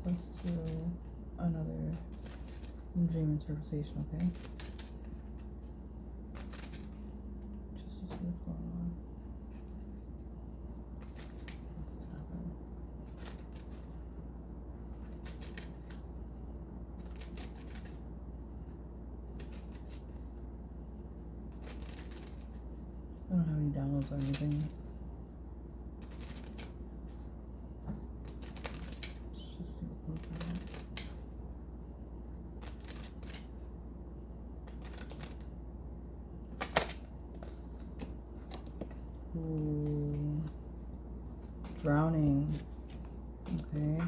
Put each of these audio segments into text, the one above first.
Let's do another dream interpretation, okay? Just to see what's going on. What's happening? I don't have any downloads or anything. Let's just see what comes out. Ooh. Drowning. Okay.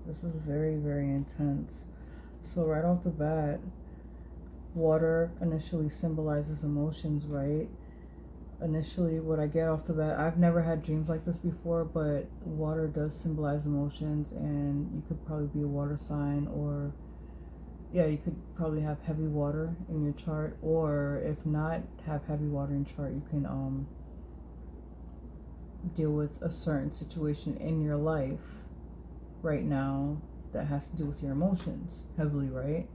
This is very, very intense. So right off the bat, water initially symbolizes emotions, right? Initially, what I get off the bat, I've never had dreams like this before, but water does symbolize emotions, and you could probably be a water sign, or yeah, you could probably have heavy water in your chart, or if not have heavy water in chart, you can deal with a certain situation in your life right now that has to do with your emotions heavily, right?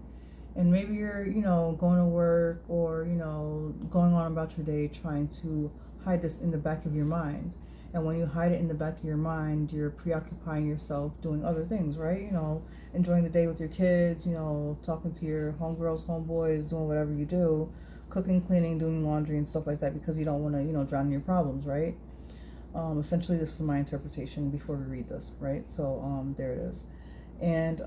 And maybe you're, going to work, or, going on about your day trying to hide this in the back of your mind. And when you hide it in the back of your mind, you're preoccupying yourself doing other things, right? Enjoying the day with your kids, talking to your homegirls, homeboys, doing whatever you do, cooking, cleaning, doing laundry and stuff like that, because you don't want to, drown in your problems, right? Essentially, this is my interpretation before we read this, right? So there it is. And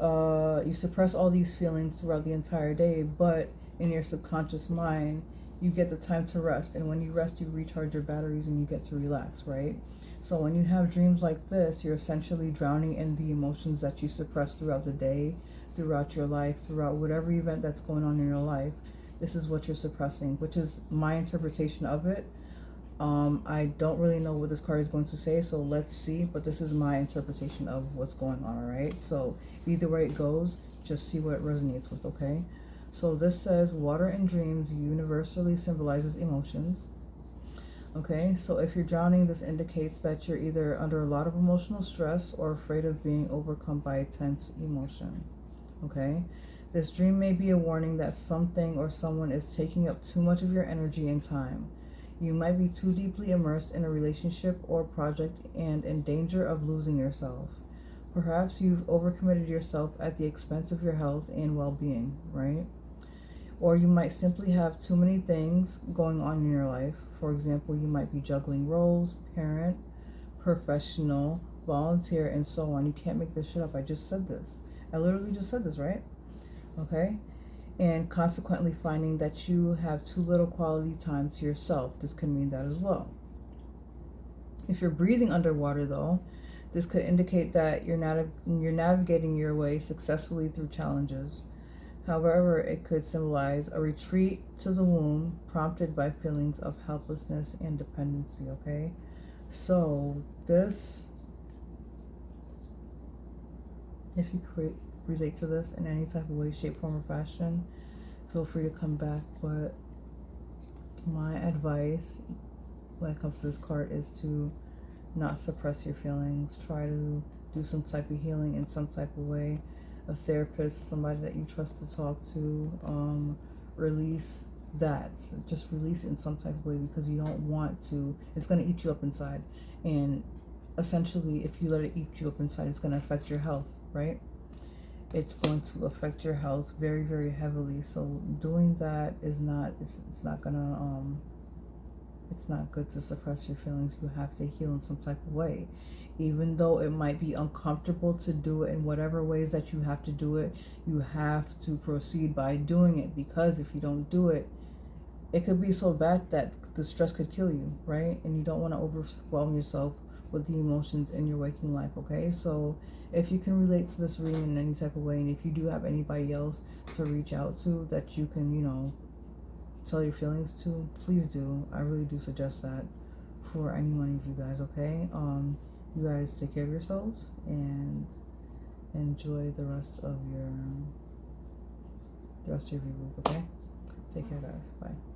you suppress all these feelings throughout the entire day, but in your subconscious mind, you get the time to rest. And when you rest, you recharge your batteries and you get to relax, right? So when you have dreams like this, you're essentially drowning in the emotions that you suppress throughout the day, throughout your life, throughout whatever event that's going on in your life. This is what you're suppressing, which is my interpretation of it. I don't really know what this card is going to say, so let's see, but this is my interpretation of what's going on, all right? So either way it goes, just see what it resonates with, okay? So this says water in dreams universally symbolizes emotions. Okay, so if you're drowning, this indicates that you're either under a lot of emotional stress or afraid of being overcome by a tense emotion. Okay, this dream may be a warning that something or someone is taking up too much of your energy and time. You might be too deeply immersed in a relationship or project and in danger of losing yourself. Perhaps you've overcommitted yourself at the expense of your health and well-being, right? Or you might simply have too many things going on in your life. For example, you might be juggling roles, parent, professional, volunteer, and so on. You can't make this shit up. I just said this. I literally just said this, right? Okay? And consequently finding that you have too little quality time to yourself. This could mean that as well. If you're breathing underwater, though, this could indicate that you're navigating your way successfully through challenges. However, it could symbolize a retreat to the womb prompted by feelings of helplessness and dependency, okay? So this, if you could relate to this in any type of way, shape, form, or fashion, feel free to come back. But my advice when it comes to this card is to not suppress your feelings. Try to do some type of healing in some type of way. A therapist, somebody that you trust to talk to, release that. Just release it in some type of way, because you don't want to, it's going to eat you up inside. And essentially, if you let it eat you up inside, it's going to affect your health, right? It's going to affect your health very, very heavily. So doing that is not, it's not gonna, it's not good to suppress your feelings. You have to heal in some type of way. Even though it might be uncomfortable to do it in whatever ways that you have to do it, you have to proceed by doing it, because if you don't do it, it could be so bad that the stress could kill you, right? And you don't want to overwhelm yourself with the emotions in your waking life, okay? So if you can relate to this reading in any type of way, and if you do have anybody else to reach out to that you can, tell your feelings to, please do. I really do suggest that for any one of you guys, okay? You guys take care of yourselves and enjoy the rest of your week, okay? Take care, guys. Bye.